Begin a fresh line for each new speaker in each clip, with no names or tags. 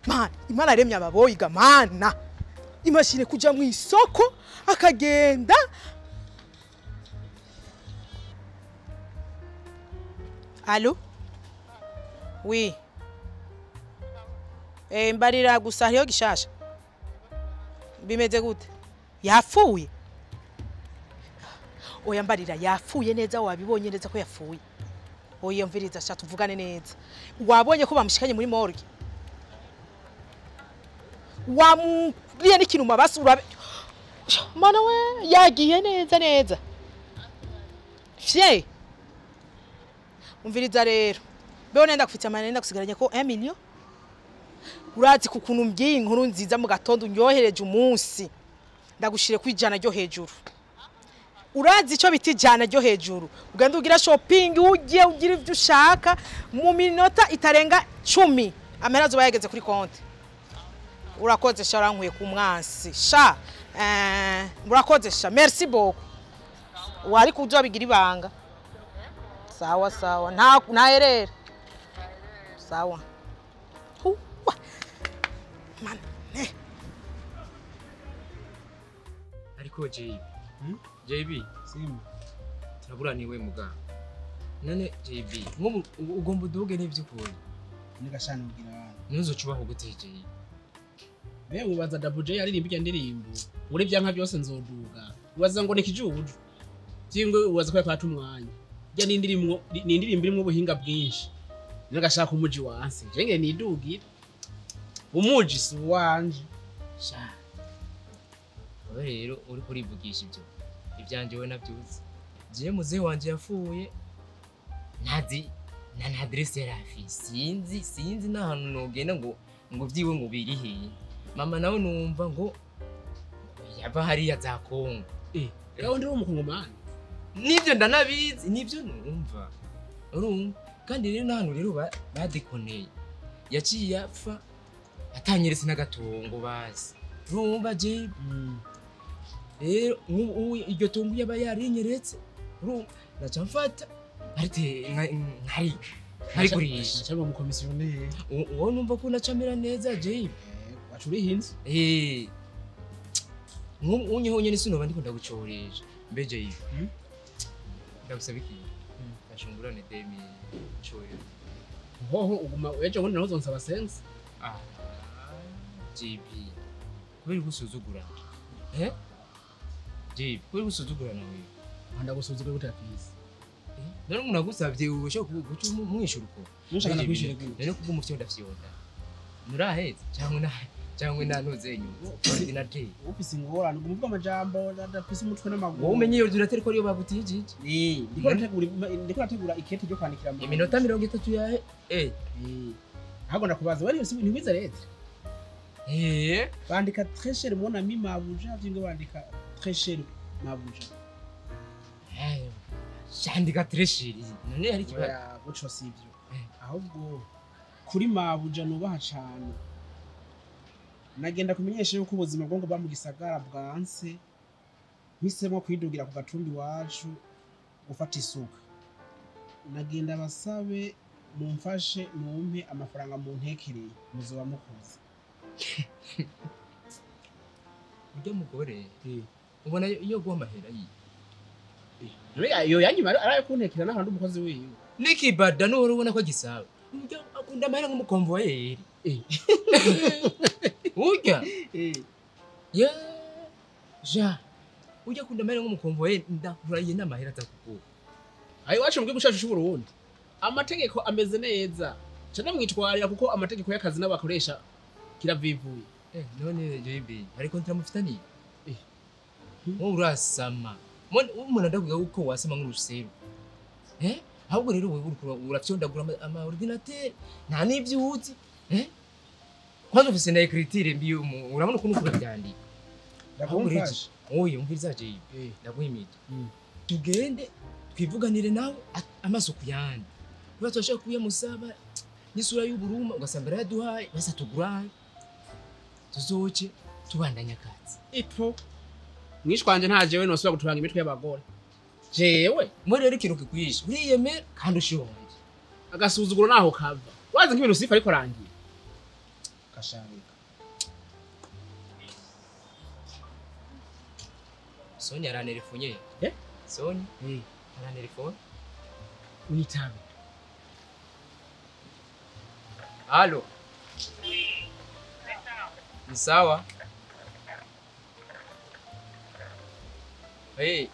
mana imana aremye ababoyiga mana imashine kuja mu isoko akagenda Allo Oui mbarira gusa hariho gishasha bimeze gute yapfuye oya mbarira yapfuye neza wabibonye neza ko yapfuye oya mviriza sha tuvugane neza wabonye ko bamushikanye muri morgue wamuriye n'ikintu mabasi urabe mana we yagiye neza fye umviriza rero beho nenda kufite amana nenda kusigaranye ko 1 million urazi kukuntu mbyiye inkuru nziza mu gatondo nyohereje umunsi ndagushire kwijana ryo hejuru urazi ico biti jana ryo hejuru uganda ugira shopping ujye ugira ivyo ushaka mu minota itarenga 10 amerazo bayageze kuri konti urakoze sha urankuye ku mwansi sha urakoze sha merci beaucoup wari kujo bigira ibanga sawa nta erere sawa man
ariko JB Simba turaburaniwe muga none JB ugomba uduge n'ivyukuri
nigashana ugira abantu
ntuzocubaho gute JB
be wibaza double J aririmba irya ndirimbo muri byanka byose nzoduga wibaza ngo nikijuju cyingwe wibaza ko yapata umwanya rya nindirimbo irimo ubuhinga bwinshi nigashaka umuji wanse jenge nidugira umuji si wanje
sha rero uri kurivugisha ibyo ibyanje we nabyuze je muze wanje yafuye ntazi na adresse yarafi sinzi nahantu nogenda ngo byiwe ngo birihiye mama nawe numva ngo yaba hari ya za Kongo
gaho ndi umukongomani
nivyo ndanabizi nivyo numva urumva kandi rero nahantu rero badekoneye yaciye yapfa atanyeretse n'agatongo bazi urumva je rero iryo tungu yaba yarinyeretse urumva naca mfata arite nkari kurisha
cyangwa mu komisiyoneri
uwo numva ko nacamera neza je
wacuri hinze
unyihonye n'isunoba ndiko ndagucoreje mbeje ibi ndagusaba iki ashungurane demi choyo
hoho uguma ejo ngo nazo nsaba sense
JB kubera gusuzugura JB kubera gusuzugura nawe
ndagusuzugura gutafisi
none umuntu agusavye ubusho guca umwishura uko
mushaka nakwishire gute
rero kuko umufyo ndafyonda nuraheze cyangwa nanoze nyuma ordinateur
ofisi ngorana umuvuga amajambo ndafise umutwe n'amaguru
wowe umenye ordinateur ko ariyo bagutije
ndiko nategura ikete ryo kwandikira mu
iminota 30 yahe
hago ndakubaza wari ni wiza leta bandika très cher mon ami mabuja byingo bandika très cher mabuja
shandika très cher none hari kiba
guco sivyo ahubwo kuri mabuja nubaha cyane nagenda kumenyesha yuko ubuzima bwo ngo bamugisagara bwanse hisemo kwidugira ku gatumbi wacu gufata isuka nagenda basabe mumfashe mumpe amafaranga mu ntekereye muzoba mukoze
ujya mugore ubona iyo gwa mahera yi
iyo yanyuma araye kuntekera n'ahandi umukozi wiwe
nikibada no ubona ko gisaba ujya akunda mahera nk'umukonvoyeri ujya ya ja ujya akunda mahera nk'umukonvoyeri ndakuraye n'amahera atakukura
ayi wacu mbwe gushaje cy'u Burundi amategeko ameze neza cyane mwitwarira kuko amategeko y'akazi n'abakoresha kiravivuye
none JB ariko ntiramufitani wo urasama umuntu ndavuga uko wasama nk'urusero ahubwo rero wewe urafyondagura ama ordinateur nta nivyo uzi kwaje ufise na écriture mbiyo urabona ukuntu kurabyandika
ndakumfasha
oye umviriza JB ndaguhimije tugende twivuganire nawe amaso kuyandi kuba twashaka kuyamusaba n'isura y'uburuma ugasambara yaduhaye basa tuguraye tuzoce tubandanya akazi
ipo mwishwanje nta jewe nosubira gutubanga imitwe y'abagore jewe
muri rero ikintu kikwisha uriyemera kandi ushonje
agasuzuguro naho kava wazi nk'ibintu Sifa ariko rangiye kashabika
Sonia aranelefonye.
Eh?
Sonia aranelefone.
unitabe
Halo. Ni sawa?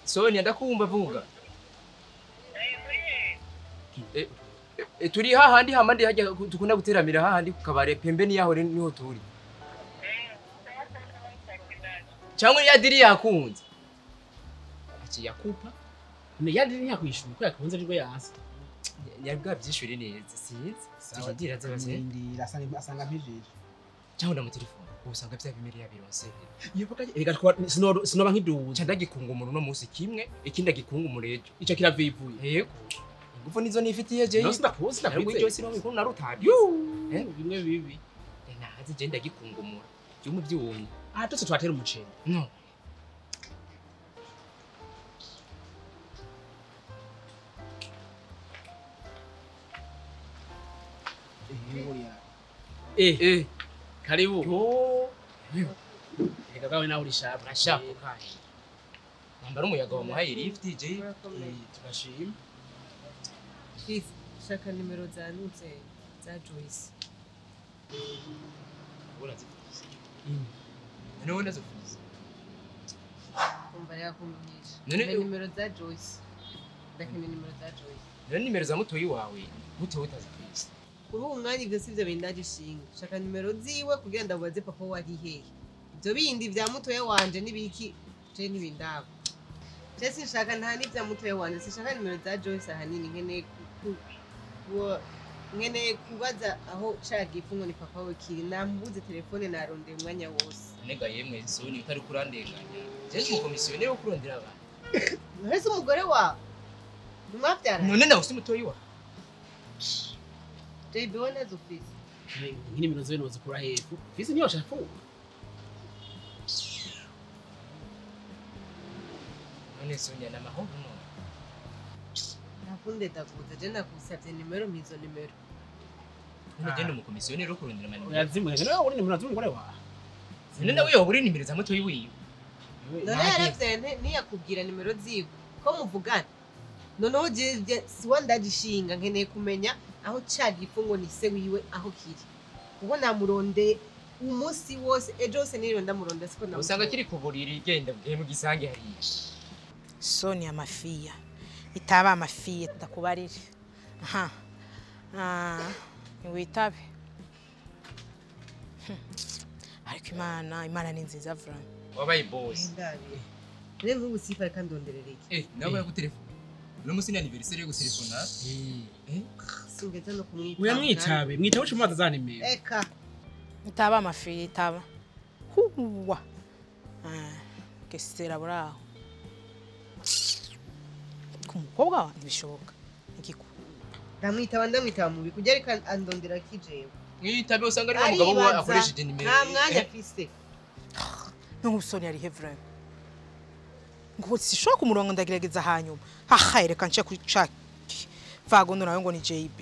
Sonia ndakumva vuga. Turi hahandi hamandi hajya tukunda guteramira hahandi kukabare pembeni yaho niho turi. Cyangwa yadiri yakunze. Aci yakupa.
ne yadiri nyakwishura ko yakunze rwo yanse
Yabwa byishuri neza sinzi. Tujidira zabaze.
ndira asanga mpijije
Cyangwa na mu telefone. Usanga bya bimeri yabironse.
yivuga reka sinoba nkiduza
Cyanda gikunga umuntu no munsi kimwe ikindi gikunga umurejo.
ico kiravivuye
Yego. Ingufu nizo nifitiye je.
no sinakuzi
Ntabwo iryo sino bikuru narutabi.
bimwe bibi
Nazi je ndagikungumura. Cyo mu byumye.
aha tutse twatera umuceri
No.
karibu
Yo.
reka gawe nawe urishaka
Urashaka kahe. Nambara umuyaga wa muhaye lift je.
turashima
Sifa, shaka nimero zanutse za Joyce.
Urazifuza. None wenda zifuza.
Kumva yakumenyesha.
None-
Nimero za Joyce. Ndakene nimero za Joyce.
None nimero za mutoyi wawe gute utazifuza.
Kuri uwo mwanya ibyo sivyo bindaje ishinga. Shaka nimero ziwe kugira ndabaze papa wari hehe. Ibyo bindi vya mutoya wanje nibiki je nibindabo. Je sinshaka nta n'ivya mutoya wanje, sinshaka nimero za Joyce ahanini nkene kubaza aho cyaga ifungo ni papa we kiri namubuze telefone narondeye umwanya wose.
Nega yemwe Soni utari kurandenganya. Je ndi komisiyone yo kurondera abantu.
Nahise umugore wa mwavyara.
None nawe usi mutoyi wa.
JB wone zufise.
nkini nimero ziwe nozikura hepfo fisi niyo shafu
None Sonia na mahoro no.
Nakunde ndakuza je nakusavye nimero mizo nimero.
None genda mu komisiyone yo kurondera manimero.
yazimwe nawe uri nimero z'umugore wawe
None nawe yo uri nimero za mutoyi wiwe.
None yaravye ntiyakubwira nimero ziwe ko muvugana. Noneho je siwa ndagishinga nkeneye kumenya aho cyaga ifungo ni se wiwe aho kiri. Kuko namuronde umunsi wose ejo wose niriwe ndamuronde siko namuronde.
Usanga kiri kuburira igenda mu gisange hariya.
Sonia mafia. Itaba mafia ndakubarire. Aha. Niwitabe. Ariko Imana ni nziza vra.
Wabaye boss.
Ndabe. Rero ubu Sifa kandi ndonderereke.
Nawe yagutelefona. Uno musi ni anniversaire yo gutelefona.
Singeza no kumwita.
uyamwitabe mwitabe cyo maza za nimero
Eka.
Itaba mafia itaba. Huwa. Kesera buraho. Kumukobwa ntibishoboka. Ikiku.
Ndamwita mubi kujya ariko andondera kijewe.
Mwitabe usanga ari umugabo we akoresheje nimero.
Nta mwanya afise.
No Sonia ari hevra. Ngo sishobora kumurongo ndagerageza hanyuma. Haha reka nce kucaki. Vagondo nawe ngo ni JB.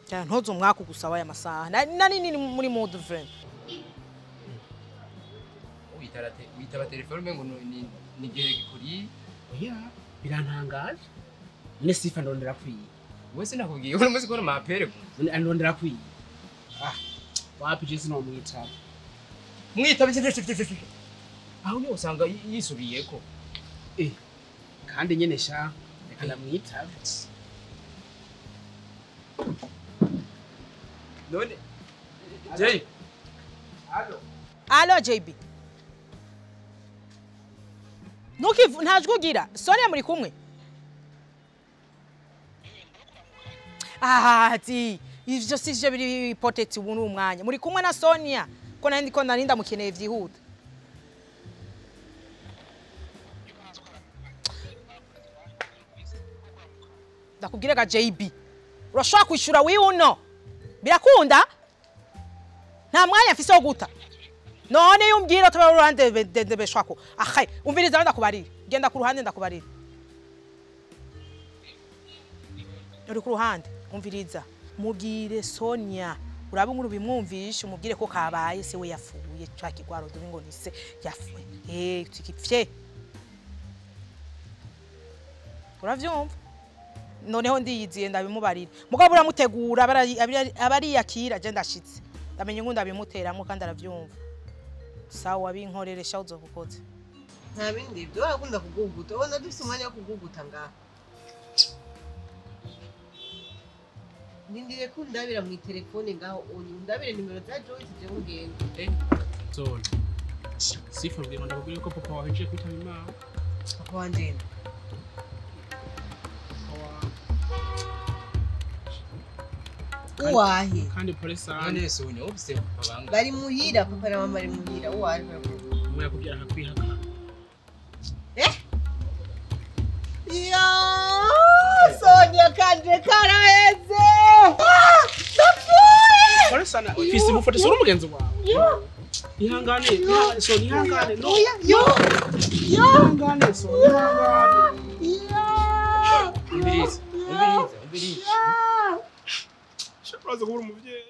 Cyane ntozo umwaka gusaba aya masaha. Nani nini muri mode friend.
Witaba telefone ngo ni gihe gikuri.
oya birantangaje none Sifa ndondera kwiye
Wese nakubwiye uno musi ko mapere.
none andondera kwiye wapi je sino mwitabe
Mwitabe cyane. Aho ni usanga yisubiyeko.
kandi nyene sha reka ndamwitabe
None Jay.
Allo JB. Nukivu ntajwugira. Sonia muri kumwe. Ati ivyo sije biri poteti ubu n'umwanya. Muri kumwe na Sonia. Ko nandi ko narinda mukeneye vyihuta. Ndakubwira ga JB. Urashaka kwishura wiuno. Birakunda? Nta mwanya afise wo guta. None yumbwira tuba urande beshwako. Ahaye, umviriza ndakubarira. Genda ku ruhande ndakubarira. Uri ku ruhande, umviriza. Mubwire Sonia urabe nkuru bimwumvisha umubwire ko kabaye se we yafuye caki gwaro dore ngo nise yafuye tikipfye uravyumva noneho ndiyiziye ndabimubarira mugabo uramutegura abari yakira je ndashitse ndamenye ngo ndabimuteramwe kandi aravyumva sawa binkoreresha uzokukoze
nta bindi byo arakunda kuguguta ubona dufite umwanya wo kuguguta ngaha ndindire ko ndabira mu telefone ngaho ndabire nimero za Joyce je ngende
Sonia Sifa mbwira ndabwira ko papa wawe nje kwitaba Imana
papa wanje uwahe
kandi pole sana
none Sonia ubise abanga
bari muhira papa na mama bari muhira uwahe
umwe yakubyara akakwihaka
ya Sonia kanje karaheze
pole sana fisi mufote sura umugenzi wawe ihangane Sonia ihangane no ihangane Sonia ihangane
umviriza
Shabaza kubura umuvyeyi